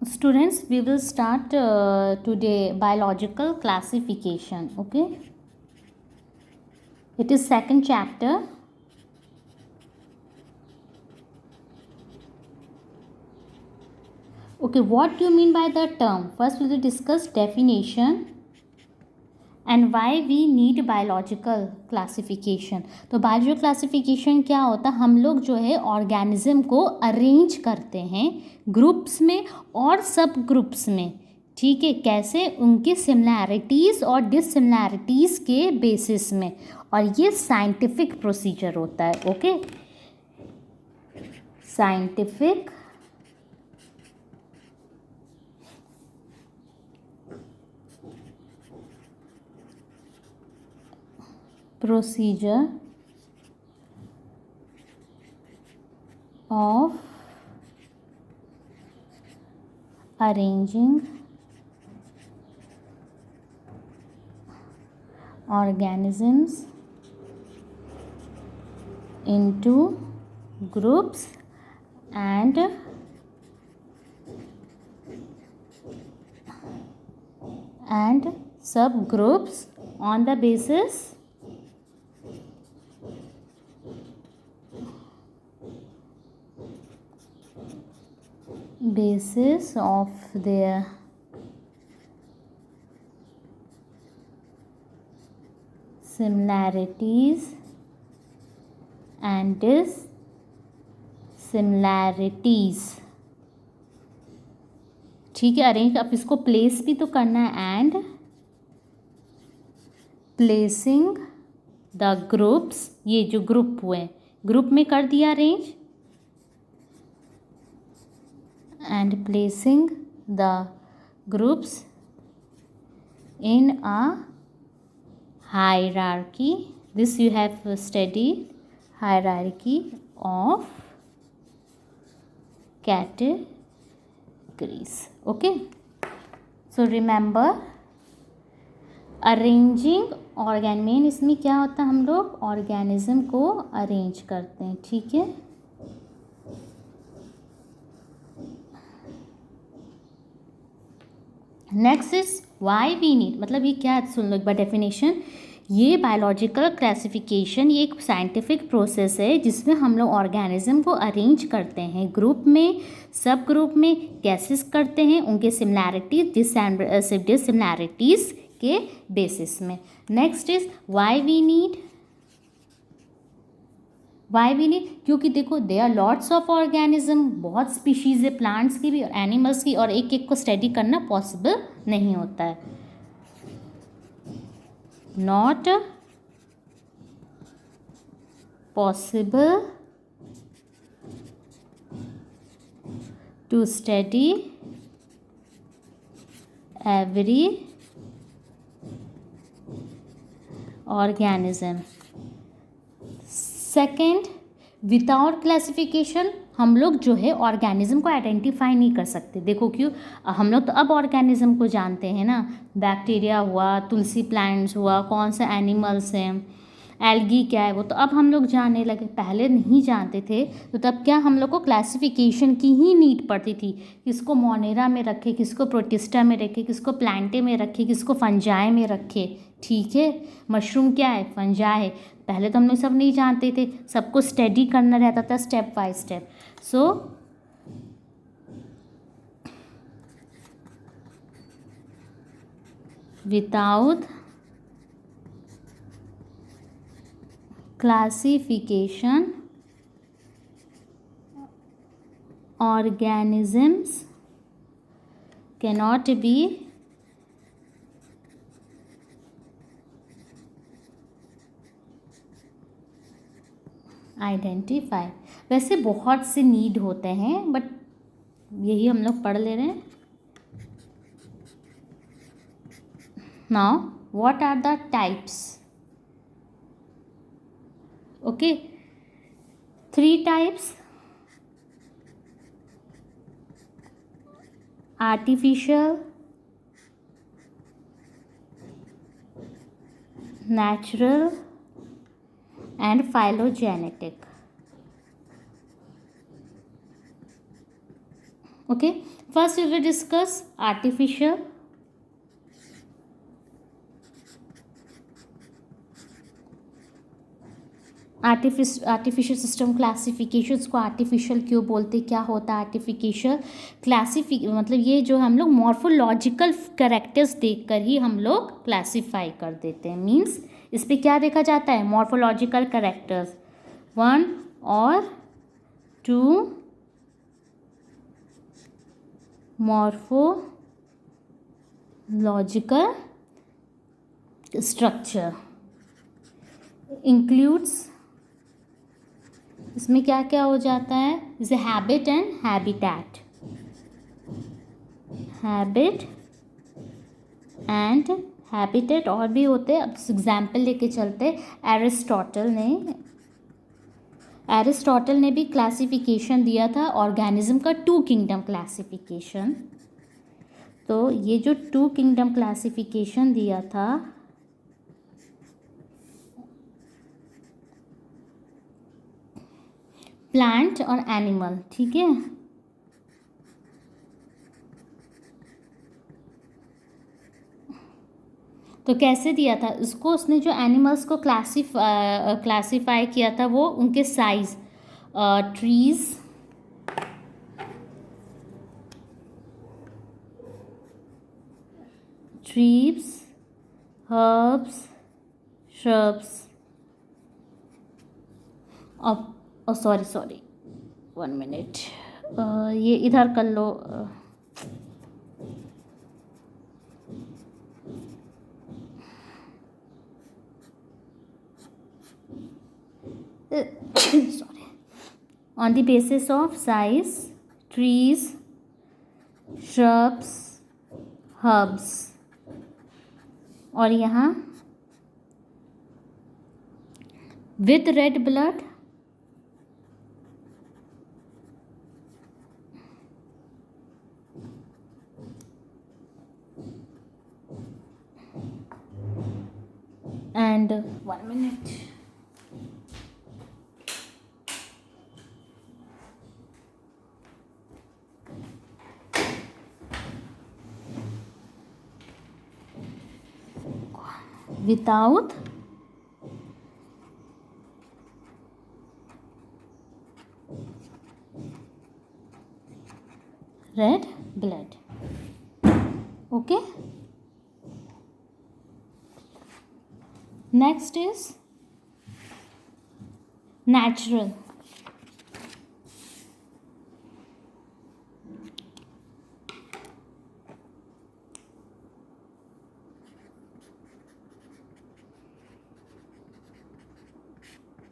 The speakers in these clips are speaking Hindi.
Students, we will start today biological classification. Okay, it is second chapter. Okay, what do you mean by the term? First we will discuss definition and why we need biological classification. तो biological classification क्या होता है? हम लोग जो है ऑर्गेनिज्म को अरेंज करते हैं ग्रुप्स में और सब ग्रुप्स में. ठीक है, कैसे? उनकी सिमिलैरिटीज़ और डिससिमिलैरिटीज़ के बेसिस में, और ये साइंटिफिक प्रोसीजर होता है. Okay, scientific procedure of arranging organisms into groups and subgroups on the basis of their similarities and dissimilarities. ठीक है, अरेंज. अब इसको प्लेस भी तो करना है. एंड प्लेसिंग द ग्रुप्स, ये जो ग्रुप हुए ग्रुप में कर दिया arrange. And placing the groups in a hierarchy. This you have studied, hierarchy of categories. Okay, so remember arranging organ, main इसमें क्या होता है? हम लोग ऑर्गेनिज्म को अरेंज करते हैं. ठीक है, next is why we need. मतलब ये क्या है? सुन लो एक बार डेफिनेशन. ये बायोलॉजिकल क्लासिफिकेशन ये एक साइंटिफिक प्रोसेस है जिसमें हम लोग ऑर्गेनिज्म को अरेंज करते हैं ग्रुप में, सब ग्रुप में. कैसे करते हैं? उनके सिमिलैरिटीज डिससिमिलैरिटीज़ के बेसिस में. Next is why we need. क्योंकि देखो they are lots of organism, बहुत स्पीशीज़ है प्लांट्स की भी और एनिमल्स की, और एक एक को स्टडी करना पॉसिबल नहीं होता है. Not possible to study every organism. Second, without classification हम लोग जो है ऑर्गेनिज्म को आइडेंटिफाई नहीं कर सकते. देखो क्यों? हम लोग तो अब ऑर्गेनिज्म को जानते हैं ना. बैक्टीरिया हुआ, तुलसी प्लांट्स हुआ, कौन से एनिमल्स हैं, एल्गी क्या है, वो तो अब हम लोग जानने लगे. पहले नहीं जानते थे, तो तब क्या हम लोग को क्लासिफिकेशन की ही नीड पड़ती थी. किसको मोनेरा में रखे, किसको प्रोटिस्टा में रखे, किसको प्लांटे में रखे, किसको फंजाई में रखे. ठीक है, मशरूम क्या है? फंजाई है. पहले तो हम लोग सब नहीं जानते थे, सबको स्टडी करना रहता था step by step. So without classification organisms cannot be identified. वैसे बहुत से नीड होते हैं, बट यही हम लोग पढ़ ले रहे हैं. Now what are the types? Okay, 3 types: artificial, natural and phylogenetic. Okay, first we will discuss artificial system classifications को आर्टिफिशियल क्यों बोलते, क्या होता है आर्टिफिशियल मतलब ये जो हम लोग मॉर्फोलॉजिकल कैरेक्टर्स देखकर ही हम लोग क्लासीफाई कर देते हैं। मींस इस पे क्या देखा जाता है, मॉर्फोलॉजिकल कैरेक्टर्स 1 और 2 मॉर्फोलॉजिकल स्ट्रक्चर इंक्लूड्स, इसमें क्या क्या हो जाता है, जैसे habit and habitat, habit and habitat और भी होते हैं। अब एग्जाम्पल लेके चलते, एरिस्टोटल ने भी क्लासिफिकेशन दिया था ऑर्गेनिज्म का, 2 किंगडम क्लासिफिकेशन। तो ये जो 2 किंगडम क्लासिफिकेशन दिया था, प्लांट और एनिमल, ठीक है। तो कैसे दिया था उसको, उसने जो एनिमल्स को क्लासीफाई किया था वो उनके size, trees, herbs, shrubs, sorry 1 minute, ये इधर कर लो, sorry, on the basis of size, trees, shrubs, herbs, और यहाँ with red blood, and 1 minute, without red blood. Okay, next is natural.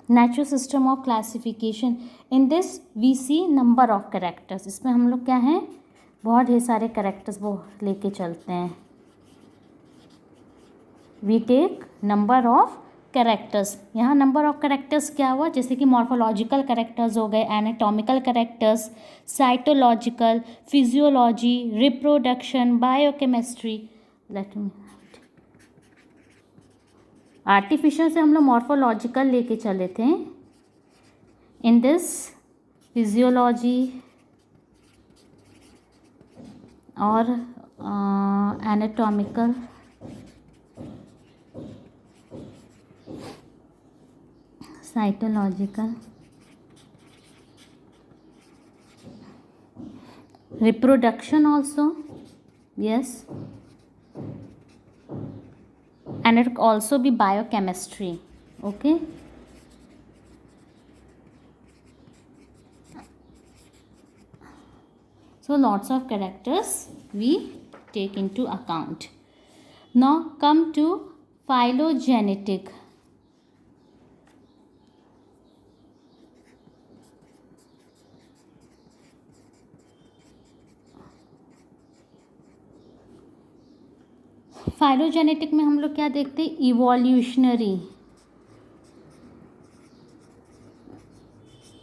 Natural system of classification, in this we see number of characters, इसमें हम लोग क्या हैं, बहुत ढेर सारे कैरेक्टर्स वो लेके चलते हैं। We take number of characters, यहाँ नंबर ऑफ कैरेक्टर्स क्या हुआ, जैसे कि मॉर्फोलॉजिकल कैरेक्टर्स हो गए, anatomical characters, cytological, physiology, reproduction, biochemistry. Let me, artificial से हम लोग मॉर्फोलॉजिकल लेके चले थे। इन दिस फिजियोलॉजी और anatomical, cytological, reproduction also, yes, and it also be biochemistry. Okay, so lots of characters we take into account. Now come to phylogenetic. Phylogenetic में हम लोग क्या देखते हैं,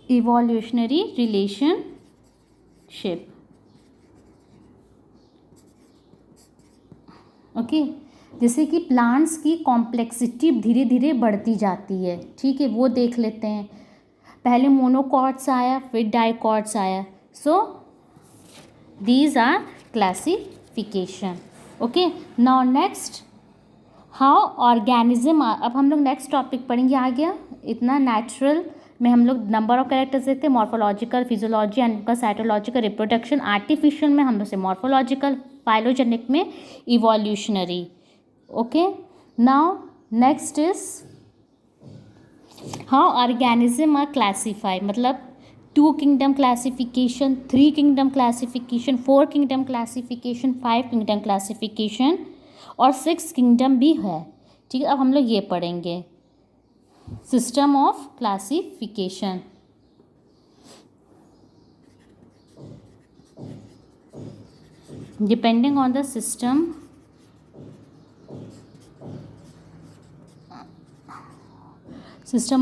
इवोल्यूशनरी रिलेशनशिप। ओके, जैसे कि प्लांट्स की कॉम्प्लेक्सिटी धीरे धीरे बढ़ती जाती है, ठीक है, वो देख लेते हैं। पहले मोनोकॉट्स आया, फिर डाइकॉट्स आया। सो These are classification. Okay, now next how organism. अब हम लोग नेक्स्ट टॉपिक पढ़ेंगे। आ गया इतना। नेचुरल में हम लोग नंबर ऑफ कैरेक्टर्स देखते हैं, मॉर्फोलॉजिकल, फिजियोलॉजी एंड उनका साइटोलॉजिकल, रिप्रोडक्शन। आर्टिफिशियल में हम लोग से मॉर्फोलॉजिकल, फाइलोजेनिक में evolutionary. Okay, now next is how organism are classify, मतलब 2 kingdom classification, 3 kingdom classification, 4 kingdom classification, 5 kingdom classification और 6 किंगडम भी है। ठीक है, अब हम लोग ये पढ़ेंगे system of classification. Depending on the system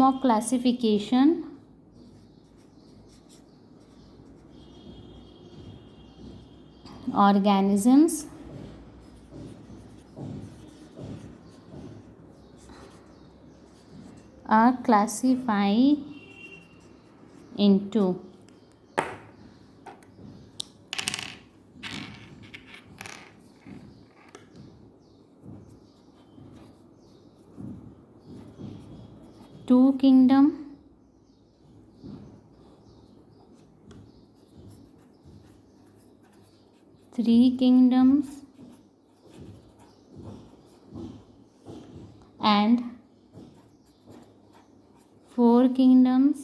of classification, organisms are classified into two kingdom, 3 kingdoms and 4 kingdoms,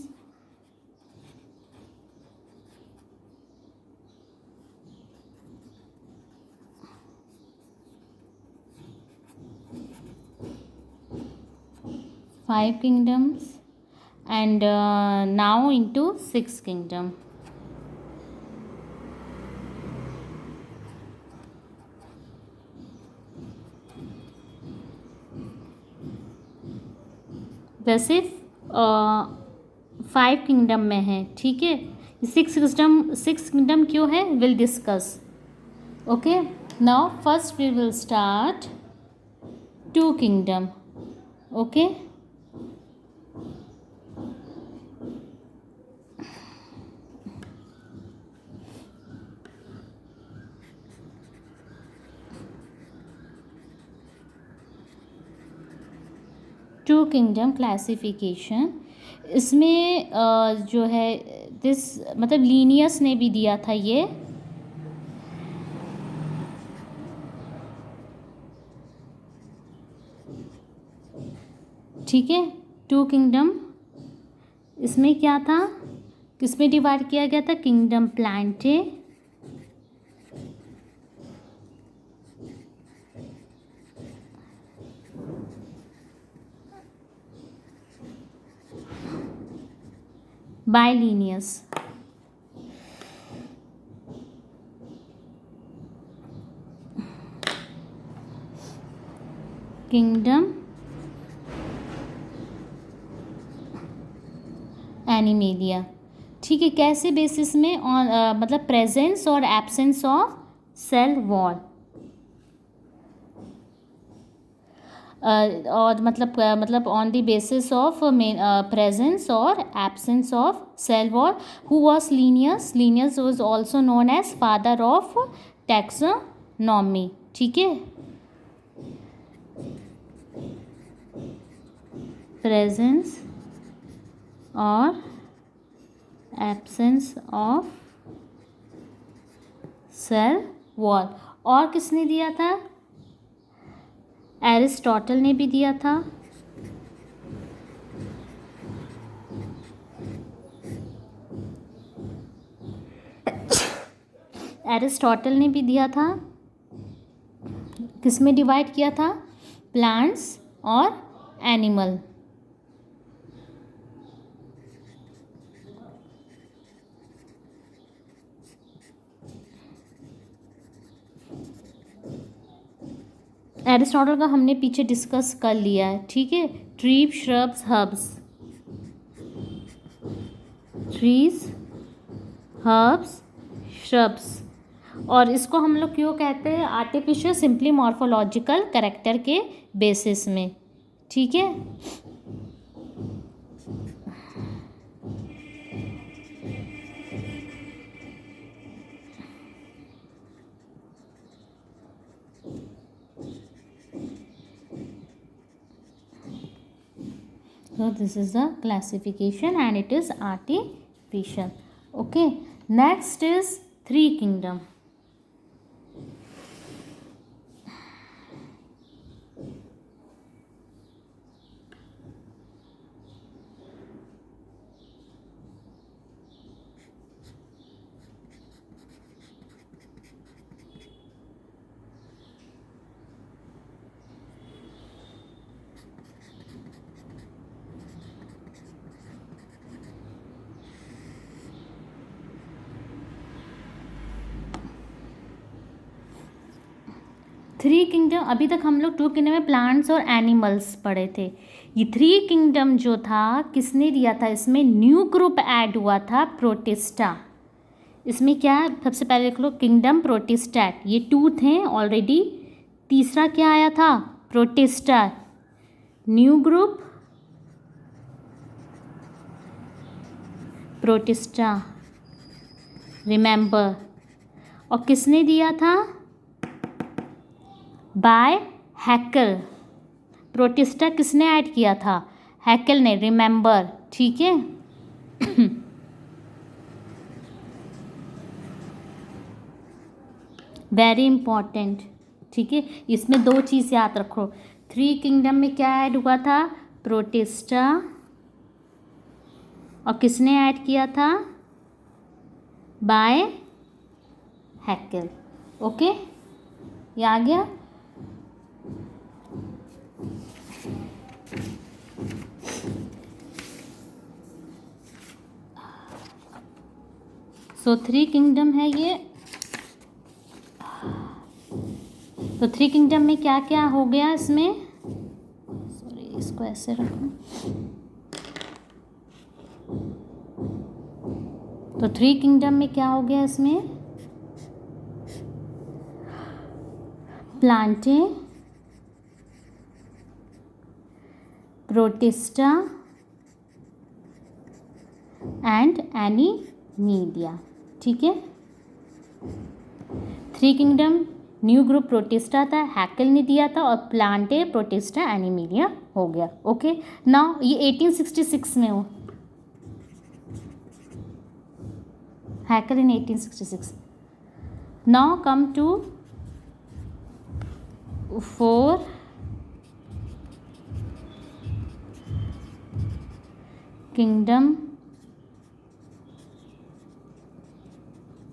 five kingdoms and now into 6 kingdom. वैसे 5 किंगडम में है। ठीक है, 6 किंगडम क्यों है, will discuss. Okay, now first we will start 2 kingdom. Okay, two kingdom classification. इसमें जो है दिस मतलब लीनियस ने भी दिया था ये। ठीक है, 2 किंगडम इसमें क्या था, किसमें डिवाइड किया गया था, kingdom Plantae, by Linnaeus. Kingdom Animalia. ठीक है, कैसे बेसिस में, मतलब प्रेजेंस और एब्सेंस ऑफ सेल वॉल, और मतलब on the basis of presence और absence of cell wall. Who was Linnaeus, Linnaeus was also known as father of taxonomy. ठीक है, प्रेजेंस और एब्सेंस ऑफ सेल वॉल। और किसने दिया था, एरिस्टोटल ने भी दिया था। एरिस्टोटल ने भी दिया था। किसमें डिवाइड किया था, प्लांट्स और एनिमल। एरिस्टोटल का हमने पीछे डिस्कस कर लिया है। ठीक है, trees, shrubs, herbs, trees, herbs, shrubs. और इसको हम लोग क्यों कहते हैं, आर्टिफिशियल सिंपली मॉर्फोलॉजिकल कैरेक्टर के बेसिस में। ठीक है, So this is the classification and it is artificial. Okay. Next is three kingdom. Three kingdom, अभी तक हम लोग टू किंगडम में प्लांट्स और एनिमल्स पढ़े थे। ये थ्री किंगडम जो था किसने दिया था, इसमें न्यू ग्रुप ऐड हुआ था, प्रोटिस्टा। इसमें क्या है, सबसे पहले देख लो, किंगडम प्रोटिस्टैट, ये टू थे ऑलरेडी। तीसरा क्या आया था, protista, new group protista, remember. और किसने दिया था, बाय हैकल। प्रोटिस्टा किसने ऐड किया था, हैकल ने, रिमेंबर। ठीक है। Very important. ठीक है, इसमें दो चीज़ याद रखो, थ्री किंगडम में क्या ऐड हुआ था, प्रोटिस्टा, और किसने ऐड किया था, बाय हैकल। ओके, ये आ गया। सो थ्री किंगडम है ये। तो थ्री किंगडम में क्या क्या हो गया इसमें, सॉरी इसको ऐसे रखो। तो थ्री किंगडम में क्या हो गया इसमें, प्लांटे, प्रोटिस्टा एंड एनीमीडिया। ठीक है, three kingdom, new group protista था, हैकल ने दिया था, और प्लांटे, प्रोटिस्टा, एनीमीडिया हो गया। ओके, नाउ ये 1866 में हो, Haeckel in 1866। Now come to four kingdom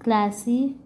classification.